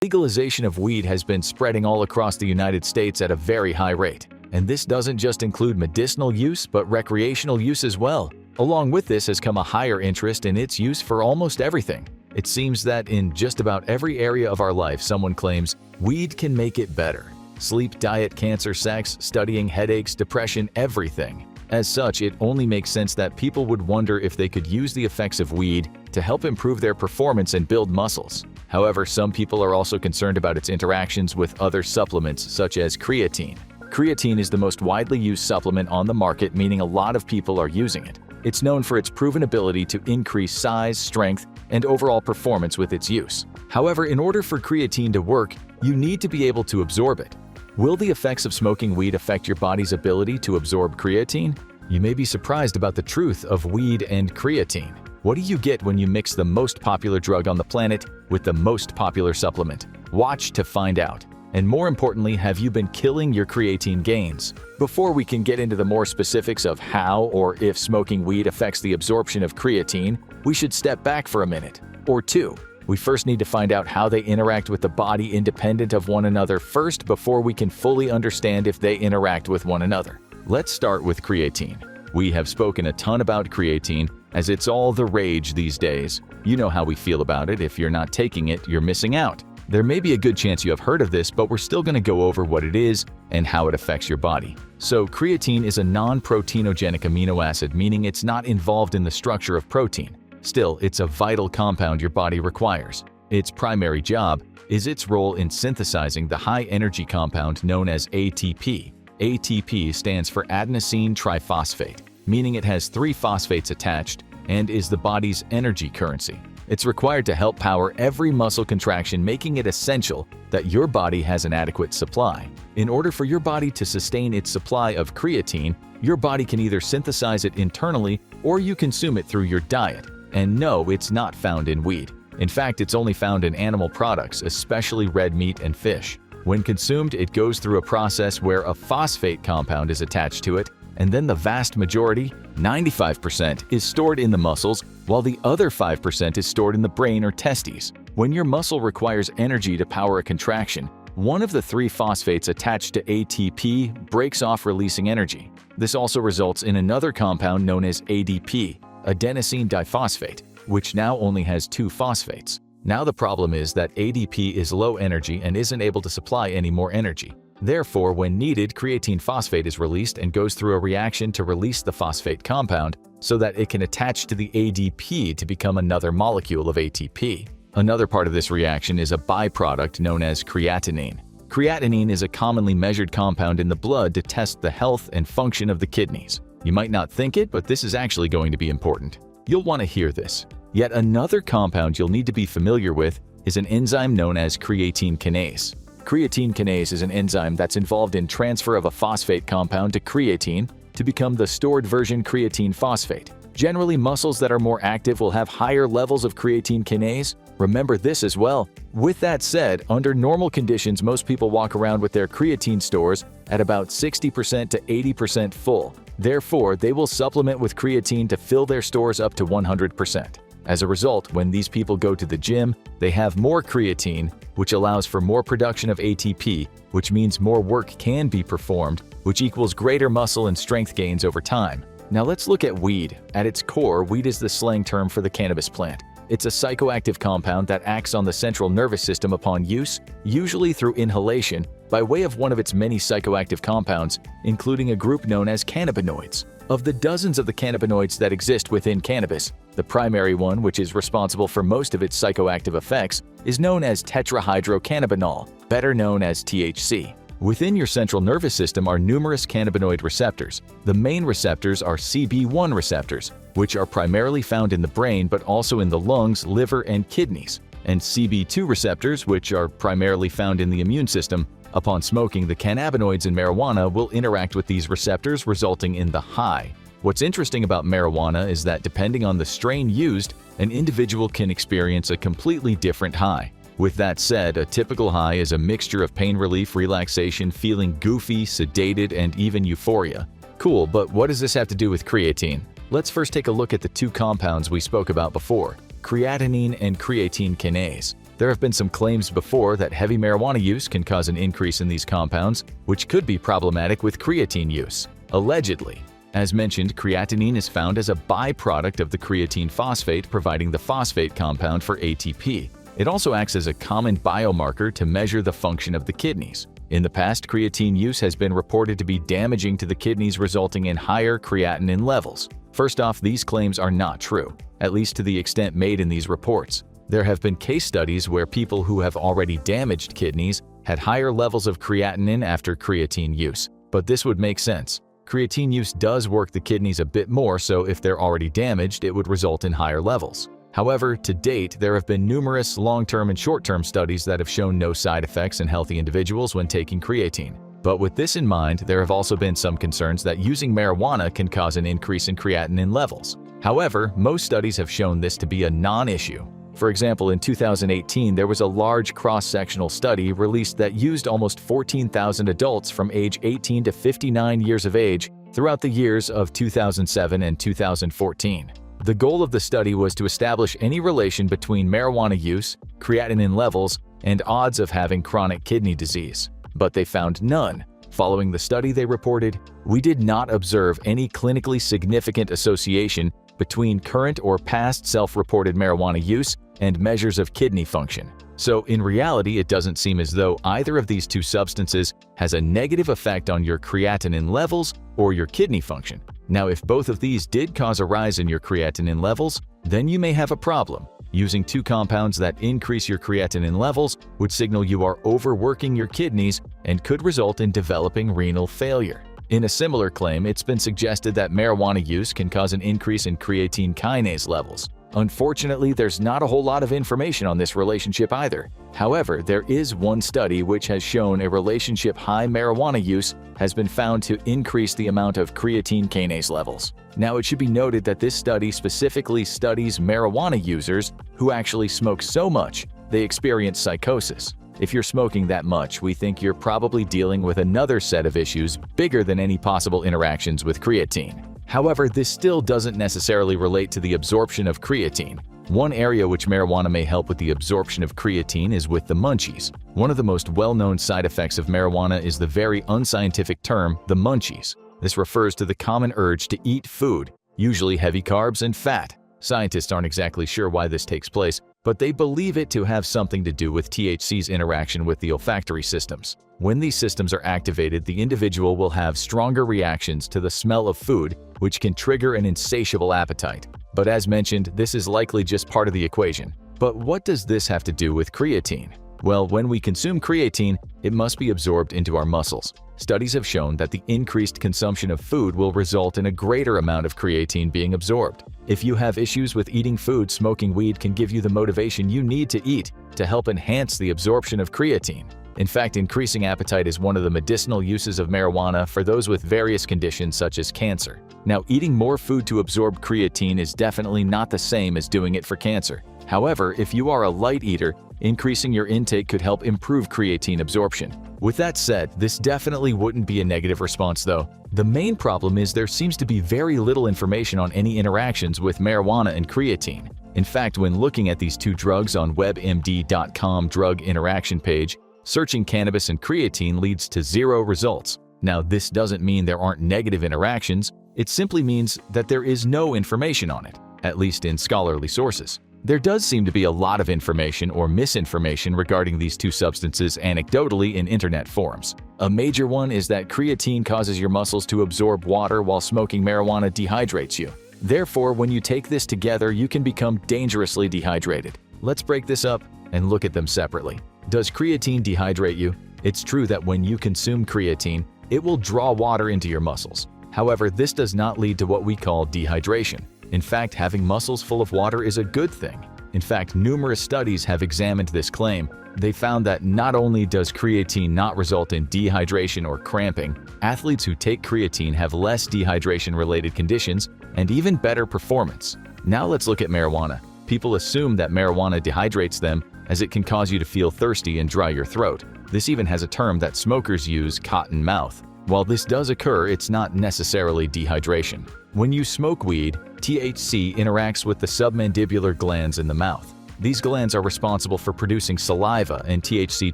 Legalization of weed has been spreading all across the United States at a very high rate. And this doesn't just include medicinal use, but recreational use as well. Along with this has come a higher interest in its use for almost everything. It seems that in just about every area of our life, someone claims weed can make it better. Sleep, diet, cancer, sex, studying, headaches, depression, everything. As such, it only makes sense that people would wonder if they could use the effects of weed to help improve their performance and build muscles. However, some people are also concerned about its interactions with other supplements such as creatine. Creatine is the most widely used supplement on the market, meaning a lot of people are using it. It's known for its proven ability to increase size, strength, and overall performance with its use. However, in order for creatine to work, you need to be able to absorb it. Will the effects of smoking weed affect your body's ability to absorb creatine? You may be surprised about the truth of weed and creatine. What do you get when you mix the most popular drug on the planet with the most popular supplement? Watch to find out. And more importantly, have you been killing your creatine gains? Before we can get into the more specifics of how or if smoking weed affects the absorption of creatine, we should step back for a minute or two. We first need to find out how they interact with the body independent of one another first before we can fully understand if they interact with one another. Let's start with creatine. We have spoken a ton about creatine as it's all the rage these days. You know how we feel about it. If you're not taking it, you're missing out. There may be a good chance you have heard of this, but we're still going to go over what it is and how it affects your body. So, creatine is a non-proteinogenic amino acid, meaning it's not involved in the structure of protein. Still, it's a vital compound your body requires. Its primary job is its role in synthesizing the high-energy compound known as ATP. ATP stands for adenosine triphosphate, meaning it has 3 phosphates attached and is the body's energy currency. It's required to help power every muscle contraction, making it essential that your body has an adequate supply. In order for your body to sustain its supply of creatine, your body can either synthesize it internally or you consume it through your diet. And no, it's not found in weed. In fact, it's only found in animal products, especially red meat and fish. When consumed, it goes through a process where a phosphate compound is attached to it, and then the vast majority, 95%, is stored in the muscles, while the other 5% is stored in the brain or testes. When your muscle requires energy to power a contraction, one of the 3 phosphates attached to ATP breaks off, releasing energy. This also results in another compound known as ADP, adenosine diphosphate, which now only has 2 phosphates. Now the problem is that ADP is low energy and isn't able to supply any more energy. Therefore, when needed, creatine phosphate is released and goes through a reaction to release the phosphate compound so that it can attach to the ADP to become another molecule of ATP. Another part of this reaction is a byproduct known as creatinine. Creatinine is a commonly measured compound in the blood to test the health and function of the kidneys. You might not think it, but this is actually going to be important. You'll want to hear this. Yet another compound you'll need to be familiar with is an enzyme known as creatine kinase. Creatine kinase is an enzyme that's involved in transfer of a phosphate compound to creatine to become the stored version creatine phosphate. Generally, muscles that are more active will have higher levels of creatine kinase. Remember this as well. With that said, under normal conditions, most people walk around with their creatine stores at about 60% to 80% full. Therefore, they will supplement with creatine to fill their stores up to 100%. As a result, when these people go to the gym, they have more creatine, which allows for more production of ATP, which means more work can be performed, which equals greater muscle and strength gains over time. Now let's look at weed. At its core, weed is the slang term for the cannabis plant. It's a psychoactive compound that acts on the central nervous system upon use, usually through inhalation, by way of one of its many psychoactive compounds, including a group known as cannabinoids. Of the dozens of the cannabinoids that exist within cannabis, the primary one, which is responsible for most of its psychoactive effects, is known as tetrahydrocannabinol, better known as THC. Within your central nervous system are numerous cannabinoid receptors. The main receptors are CB1 receptors, which are primarily found in the brain but also in the lungs, liver, and kidneys, and CB2 receptors, which are primarily found in the immune system. Upon smoking, the cannabinoids in marijuana will interact with these receptors, resulting in the high. What's interesting about marijuana is that depending on the strain used, an individual can experience a completely different high. With that said, a typical high is a mixture of pain relief, relaxation, feeling goofy, sedated, and even euphoria. Cool, but what does this have to do with creatine? Let's first take a look at the 2 compounds we spoke about before, creatinine and creatine kinase. There have been some claims before that heavy marijuana use can cause an increase in these compounds, which could be problematic with creatine use. Allegedly. As mentioned, creatinine is found as a byproduct of the creatine phosphate, providing the phosphate compound for ATP. It also acts as a common biomarker to measure the function of the kidneys. In the past, creatine use has been reported to be damaging to the kidneys, resulting in higher creatinine levels. First off, these claims are not true, at least to the extent made in these reports. There have been case studies where people who have already damaged kidneys had higher levels of creatinine after creatine use. But this would make sense. Creatine use does work the kidneys a bit more, so if they're already damaged, it would result in higher levels. However, to date, there have been numerous long-term and short-term studies that have shown no side effects in healthy individuals when taking creatine. But with this in mind, there have also been some concerns that using marijuana can cause an increase in creatinine levels. However, most studies have shown this to be a non-issue. For example, in 2018, there was a large cross-sectional study released that used almost 14,000 adults from age 18 to 59 years of age throughout the years of 2007 and 2014. The goal of the study was to establish any relation between marijuana use, creatinine levels, and odds of having chronic kidney disease. But they found none. Following the study, they reported, "We did not observe any clinically significant association between current or past self-reported marijuana use and measures of kidney function." So in reality, it doesn't seem as though either of these two substances has a negative effect on your creatinine levels or your kidney function. Now, if both of these did cause a rise in your creatinine levels, then you may have a problem. Using two compounds that increase your creatinine levels would signal you are overworking your kidneys and could result in developing renal failure. In a similar claim, it's been suggested that marijuana use can cause an increase in creatine kinase levels. Unfortunately, there's not a whole lot of information on this relationship either. However, there is one study which has shown a relationship: high marijuana use has been found to increase the amount of creatine kinase levels. Now, it should be noted that this study specifically studies marijuana users who actually smoke so much they experience psychosis. If you're smoking that much, we think you're probably dealing with another set of issues bigger than any possible interactions with creatine. However, this still doesn't necessarily relate to the absorption of creatine. One area which marijuana may help with the absorption of creatine is with the munchies. One of the most well-known side effects of marijuana is the very unscientific term, the munchies. This refers to the common urge to eat food, usually heavy carbs and fat. Scientists aren't exactly sure why this takes place, but they believe it to have something to do with THC's interaction with the olfactory systems. When these systems are activated, the individual will have stronger reactions to the smell of food, which can trigger an insatiable appetite. But as mentioned, this is likely just part of the equation. But what does this have to do with creatine? Well, when we consume creatine, it must be absorbed into our muscles. Studies have shown that the increased consumption of food will result in a greater amount of creatine being absorbed. If you have issues with eating food, smoking weed can give you the motivation you need to eat to help enhance the absorption of creatine. In fact, increasing appetite is one of the medicinal uses of marijuana for those with various conditions such as cancer. Now, eating more food to absorb creatine is definitely not the same as doing it for cancer. However, if you are a light eater, increasing your intake could help improve creatine absorption. With that said, this definitely wouldn't be a negative response though. The main problem is there seems to be very little information on any interactions with marijuana and creatine. In fact, when looking at these two drugs on WebMD.com drug interaction page, searching cannabis and creatine leads to 0 results. Now, this doesn't mean there aren't negative interactions, it simply means that there is no information on it, at least in scholarly sources. There does seem to be a lot of information or misinformation regarding these two substances anecdotally in internet forums. A major one is that creatine causes your muscles to absorb water while smoking marijuana dehydrates you. Therefore, when you take this together, you can become dangerously dehydrated. Let's break this up and look at them separately. Does creatine dehydrate you? It's true that when you consume creatine, it will draw water into your muscles. However, this does not lead to what we call dehydration. In fact, having muscles full of water is a good thing. In fact, numerous studies have examined this claim. They found that not only does creatine not result in dehydration or cramping, athletes who take creatine have less dehydration-related conditions and even better performance. Now let's look at marijuana. People assume that marijuana dehydrates them as it can cause you to feel thirsty and dry your throat. This even has a term that smokers use, cotton mouth. While this does occur, it's not necessarily dehydration. When you smoke weed, THC interacts with the submandibular glands in the mouth. These glands are responsible for producing saliva, and THC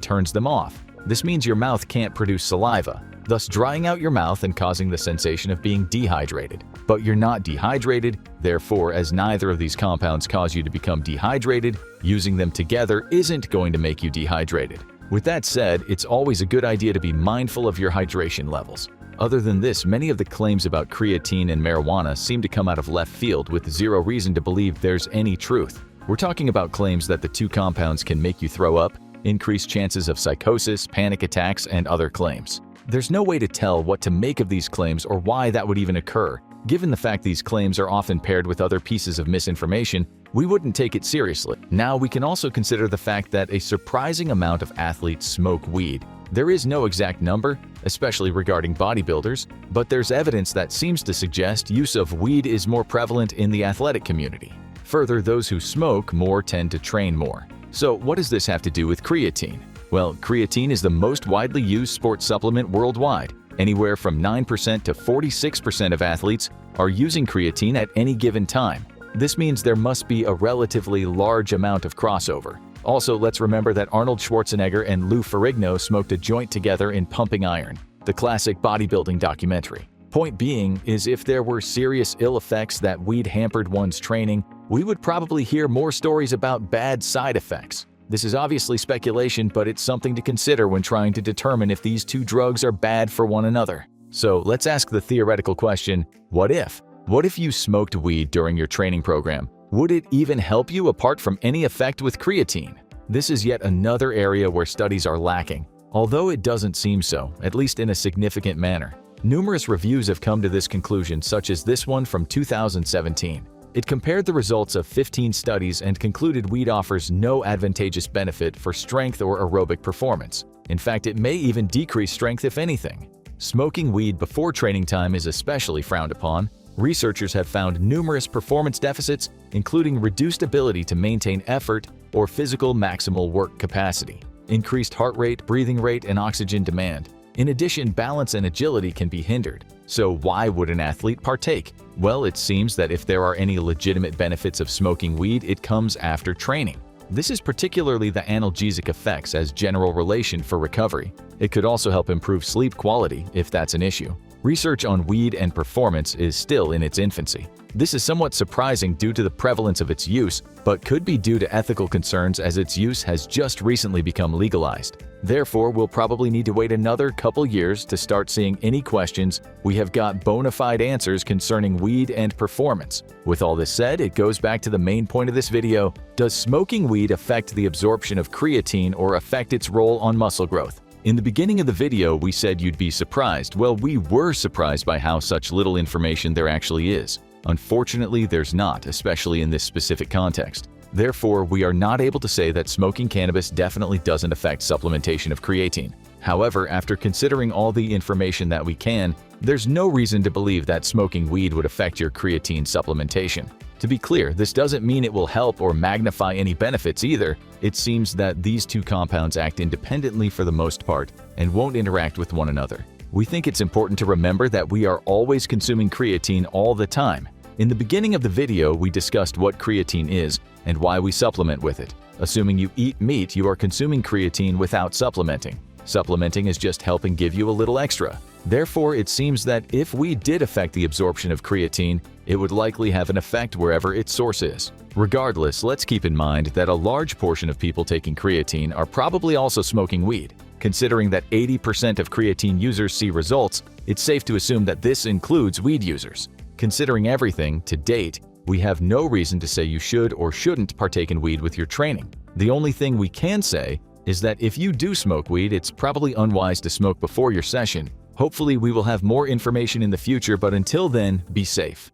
turns them off. This means your mouth can't produce saliva, thus drying out your mouth and causing the sensation of being dehydrated. But you're not dehydrated, therefore, as neither of these compounds cause you to become dehydrated, using them together isn't going to make you dehydrated. With that said, it's always a good idea to be mindful of your hydration levels. Other than this, many of the claims about creatine and marijuana seem to come out of left field with zero reason to believe there's any truth. We're talking about claims that the two compounds can make you throw up, increased chances of psychosis, panic attacks, and other claims. There's no way to tell what to make of these claims or why that would even occur. Given the fact these claims are often paired with other pieces of misinformation, we wouldn't take it seriously. Now, we can also consider the fact that a surprising amount of athletes smoke weed. There is no exact number, especially regarding bodybuilders, but there's evidence that seems to suggest use of weed is more prevalent in the athletic community. Further, those who smoke more tend to train more. So what does this have to do with creatine? Well, creatine is the most widely used sports supplement worldwide. Anywhere from 9% to 46% of athletes are using creatine at any given time. This means there must be a relatively large amount of crossover. Also, let's remember that Arnold Schwarzenegger and Lou Ferrigno smoked a joint together in Pumping Iron, the classic bodybuilding documentary. Point being is if there were serious ill effects that weed hampered one's training, we would probably hear more stories about bad side effects. This is obviously speculation, but it's something to consider when trying to determine if these two drugs are bad for one another. So let's ask the theoretical question, what if? What if you smoked weed during your training program? Would it even help you apart from any effect with creatine? This is yet another area where studies are lacking, although it doesn't seem so, at least in a significant manner. Numerous reviews have come to this conclusion, such as this one from 2017. It compared the results of 15 studies and concluded weed offers no advantageous benefit for strength or aerobic performance. In fact, it may even decrease strength if anything. Smoking weed before training time is especially frowned upon. Researchers have found numerous performance deficits, including reduced ability to maintain effort or physical maximal work capacity, increased heart rate, breathing rate, and oxygen demand. In addition, balance and agility can be hindered. So why would an athlete partake? Well, it seems that if there are any legitimate benefits of smoking weed, it comes after training. This is particularly the analgesic effects as general relation for recovery. It could also help improve sleep quality if that's an issue. Research on weed and performance is still in its infancy. This is somewhat surprising due to the prevalence of its use, but could be due to ethical concerns as its use has just recently become legalized. Therefore, we'll probably need to wait another couple years to start seeing any questions. We have got bona fide answers concerning weed and performance. With all this said, it goes back to the main point of this video. Does smoking weed affect the absorption of creatine or affect its role on muscle growth? In the beginning of the video, we said you'd be surprised. Well, we were surprised by how such little information there actually is. Unfortunately, there's not, especially in this specific context. Therefore, we are not able to say that smoking cannabis definitely doesn't affect supplementation of creatine. However, after considering all the information that we can, there's no reason to believe that smoking weed would affect your creatine supplementation. To be clear, this doesn't mean it will help or magnify any benefits either. It seems that these two compounds act independently for the most part and won't interact with one another. We think it's important to remember that we are always consuming creatine all the time. In the beginning of the video, we discussed what creatine is and why we supplement with it. Assuming you eat meat, you are consuming creatine without supplementing. Supplementing is just helping give you a little extra. Therefore, it seems that if weed did affect the absorption of creatine, it would likely have an effect wherever its source is. Regardless, let's keep in mind that a large portion of people taking creatine are probably also smoking weed. Considering that 80% of creatine users see results, it's safe to assume that this includes weed users. Considering everything, to date, we have no reason to say you should or shouldn't partake in weed with your training. The only thing we can say is that if you do smoke weed, it's probably unwise to smoke before your session. Hopefully, we will have more information in the future, but until then, be safe.